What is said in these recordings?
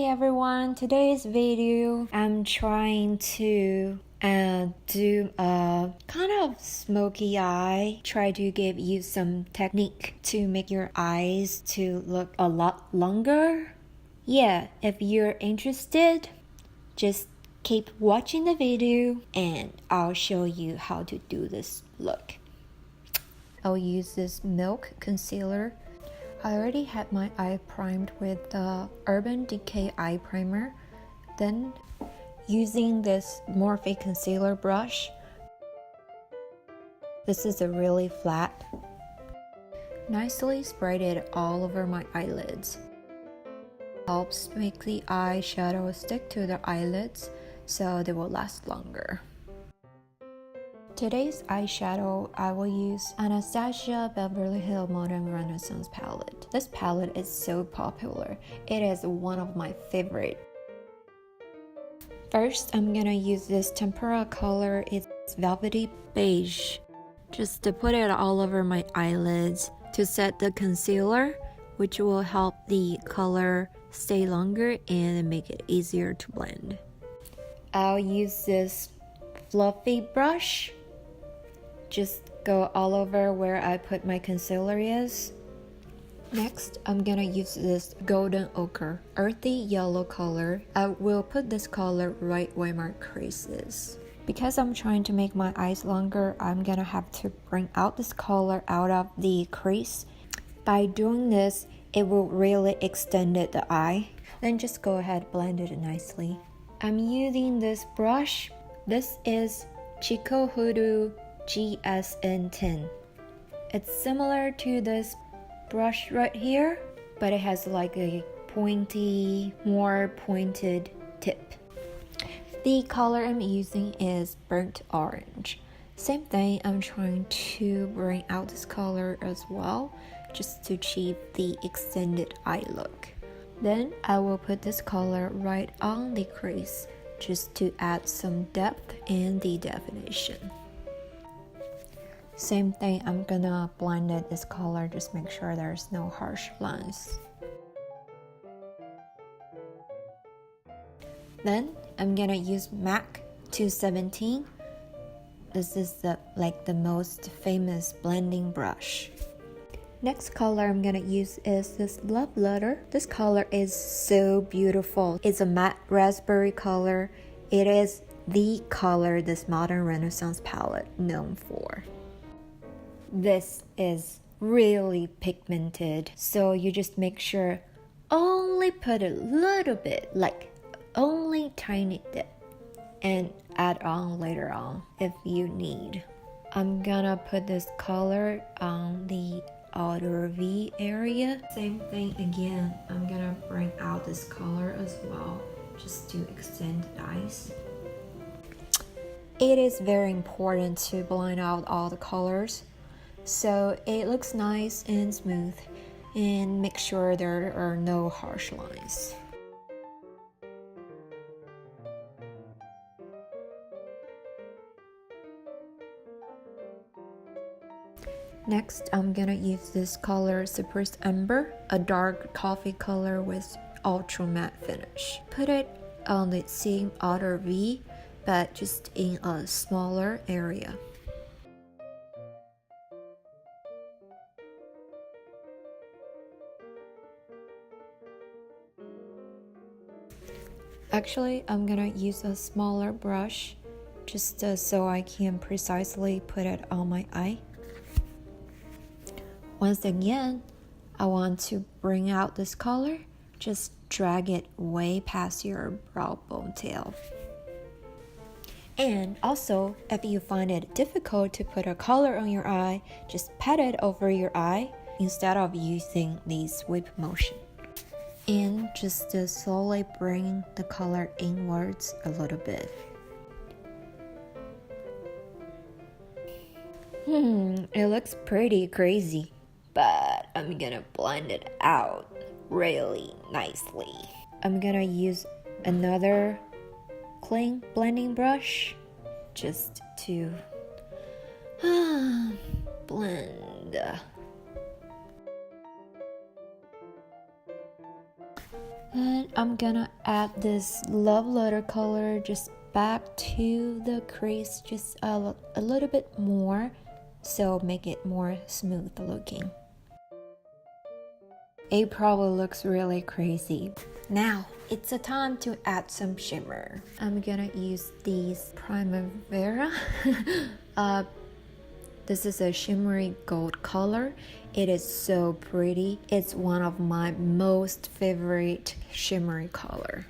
Hey everyone, today's video I'm trying to do a kind of smoky eye. Try to give you some technique to make your eyes to look a lot longer. Yeah, if you're interested, just keep watching the video and I'll show you how to do this look. I'll use this milk concealer. I already had my eye primed with the Urban Decay eye primer. Then using this Morphe concealer brush, this is a really flat, nicely spread it all over my eyelids. Helps make the eyeshadow stick to the eyelids so they will last longer. Today's eyeshadow, I will use Anastasia Beverly Hills Modern Renaissance palette. This palette is so popular. It is one of my favorite. First, I'm gonna use this tempera color. It's velvety beige. Just to put it all over my eyelids to set the concealer, which will help the color stay longer and make it easier to blend. I'll use this fluffy brush. Just go all over where I put my concealer is. Next, I'm gonna use this golden ochre, earthy yellow color. I will put this color right where my crease is. Because I'm trying to make my eyes longer, I'm gonna have to bring out this color out of the crease. By doing this, it will really extend the eye. Then just go ahead, blend it nicely. I'm using this brush. This is Chico Hoodoo GSN10. It's similar to this brush right here, but it has like a more pointed tip. The color I'm using is burnt orange. Same thing, I'm trying to bring out this color as well, just to achieve the extended eye look. Then I will put this color right on the crease, just to add some depth and the definition. Same thing, I'm gonna blend it this color, just make sure there's no harsh lines. Then I'm gonna use MAC 217. This is the most famous blending brush. Next color I'm gonna use is this Love Letter. This color is so beautiful. It's a matte raspberry color. It is the color this modern Renaissance palette known for. This is really pigmented, so you just make sure only put a little bit, like only tiny dip, and add on later on if you need. I'm gonna put this color on the outer V area. Same thing again, I'm gonna bring out this color as well, just to extend the eyes. It is very important to blend out all the colors so it looks nice and smooth, and make sure there are no harsh lines. Next, I'm gonna use this color Suppressed Amber, a dark coffee color with ultra matte finish. Put it on the same outer V, but just in a smaller area. Actually, I'm gonna use a smaller brush just so I can precisely put it on my eye. Once again, I want to bring out this color, just drag it way past your brow bone tail. And also, if you find it difficult to put a color on your eye, just pat it over your eye instead of using the sweep motion. And just slowly bring the color inwards a little bit. It looks pretty crazy, but I'm gonna blend it out really nicely. I'm gonna use another clean blending brush just to blend. And I'm gonna add this love letter color just back to the crease just a little bit more, so make it more smooth looking. It probably looks really crazy. Now it's a time to add some shimmer. I'm gonna use these Primavera. This is a shimmery gold color. It is so pretty. It's one of my most favorite shimmery color.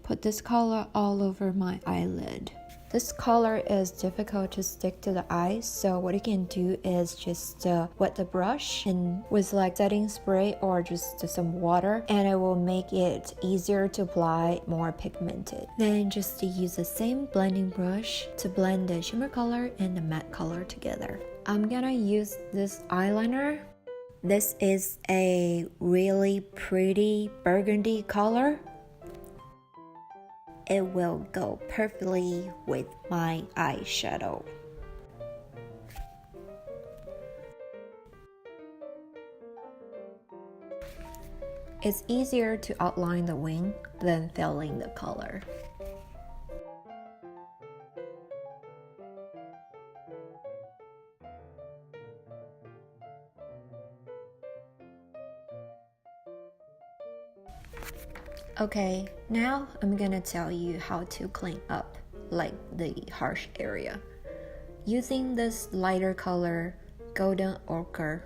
Put this color all over my eyelid. This color is difficult to stick to the eyes, so what you can do is just wet the brush and with like setting spray or just some water, and it will make it easier to apply, more pigmented. Then just to use the same blending brush to blend the shimmer color and the matte color together. I'm gonna use this eyeliner. This is a really pretty burgundy color. It will go perfectly with my eyeshadow. It's easier to outline the wing than filling the color. Okay, now I'm gonna tell you how to clean up like the harsh area. Using this lighter color, golden ochre,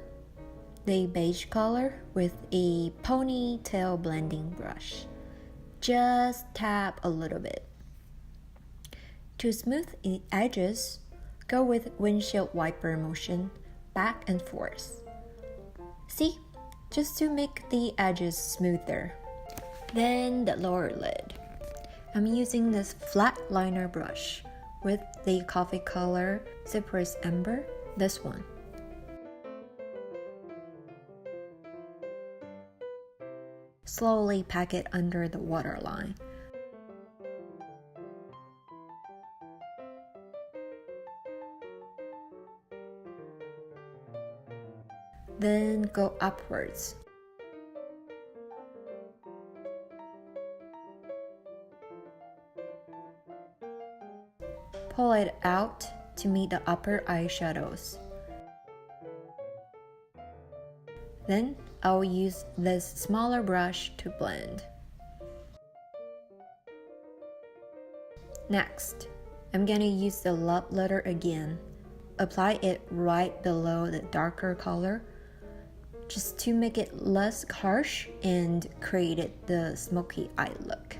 the beige color with a ponytail blending brush. Just tap a little bit. To smooth the edges, go with windshield wiper motion back and forth. See? Just to make the edges smoother. Then the lower lid. I'm using this flat liner brush with the coffee color Cypress Amber, this one. Slowly pack it under the waterline. Then go upwards. Pull it out to meet the upper eyeshadows. Then I'll use this smaller brush to blend. Next, I'm gonna use the love letter again. Apply it right below the darker color, just to make it less harsh and create the smoky eye look.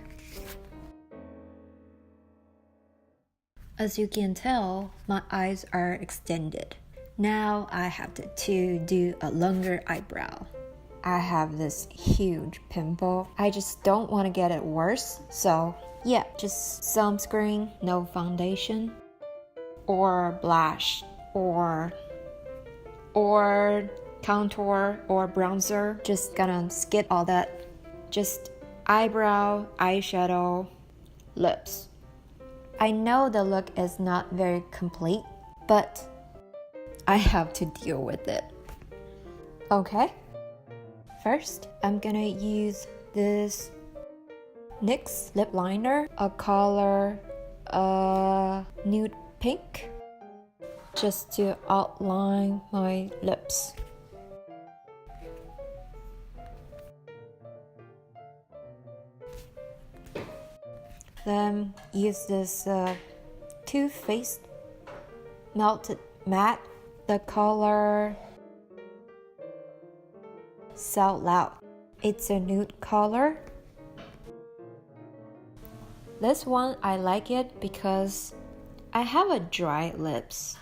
As you can tell, my eyes are extended. Now I have to do a longer eyebrow. I have this huge pimple. I just don't want to get it worse. So yeah, just sunscreen, no foundation, or blush, or contour or bronzer. Just gonna skip all that. Just eyebrow, eyeshadow, lips. I know the look is not very complete, but I have to deal with it. Okay, first I'm gonna use this NYX lip liner, a color nude pink, just to outline my lips. Then use this Too Faced Melted Matte, the color Sell Loud. It's a nude color. This one I like it because I have a dry lips.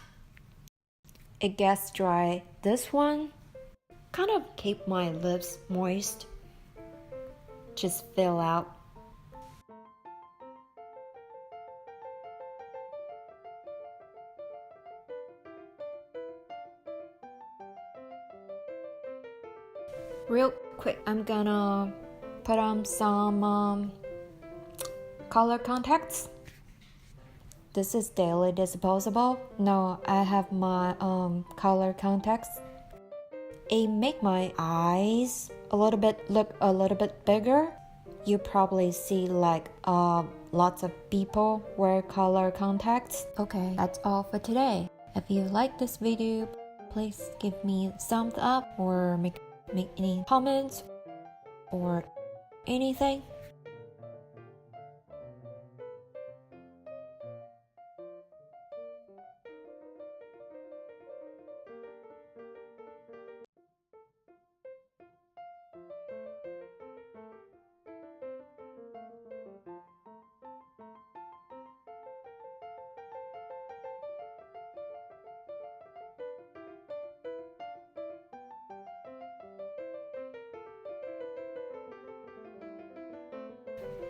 It gets dry. This one kind of keep my lips moist. Just fill out. Real quick, I'm gonna put on some color contacts. This is daily disposable. No, I have my color contacts. It make my eyes look a little bit bigger. you probably see like lots of people wear color contacts. Okay, that's all for today. If you like this video, please give me a thumbs up or make any comments or anything.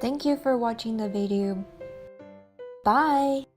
Thank you for watching the video. Bye!